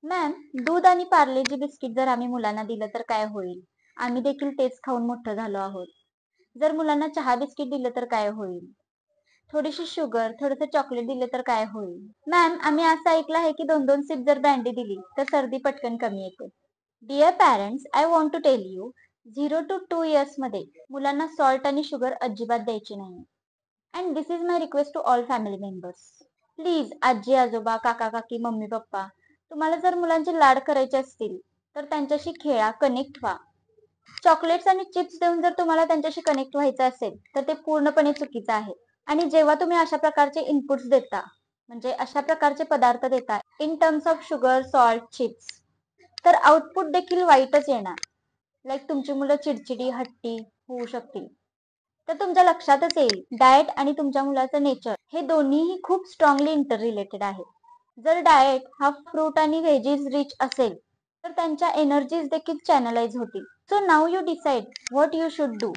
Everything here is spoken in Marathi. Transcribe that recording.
मॅम, दूध आणि पार्लेजी बिस्किट जर आम्ही मुलांना दिलं तर काय होईल? आम्ही देखील तेच खाऊन मोठं झालो आहोत. जर मुलांना चहा बिस्किट दिलं तर काय होईल? थोडीशी शुगर, थोडंसं चॉकलेट दिलं तर काय होईल? मॅम, आम्ही असं ऐकलं आहे की 2-2 सिप जर ब्रँडी दिली तर सर्दी पटकन कमी येते. Dear parents, I want to tell you 0 to 2 years मध्ये मुलांना सॉल्ट आणि शुगर अजिबात द्यायची नाही. And this is my request to all family members. Please आजी आजोबा, काका काकी, मम्मी पप्पा, तुम्हाला जर मुलांचे लाड करायचे असतील तर त्यांच्याशी खेळा, कनेक्ट व्हा. चॉकलेट्स आणि चिप्स देऊन जर तुम्हाला त्यांच्याशी कनेक्ट व्हायचं असेल तर ते पूर्णपणे चुकीचं आहे. आणि जेव्हा तुम्ही अशा प्रकारचे इनपुट्स देता, म्हणजे अशा प्रकारचे पदार्थ देता in terms of sugar, salt, chips, तर आउटपुट देखील वाईटच येणार. लाईक तुमची मुलं चिडचिडी, हट्टी होऊ शकतील. तर तुमच्या लक्षातच येईल डाएट आणि तुमच्या मुलाचं नेचर हे दोन्हीही खूप स्ट्रॉंगली इंटर रिलेटेड आहे. जर डाएट हा फ्रूट आणि व्हेजीज रिच असेल तर त्यांच्या एनर्जीज देखील चॅनलाइज होतील. So now you decide what you should do.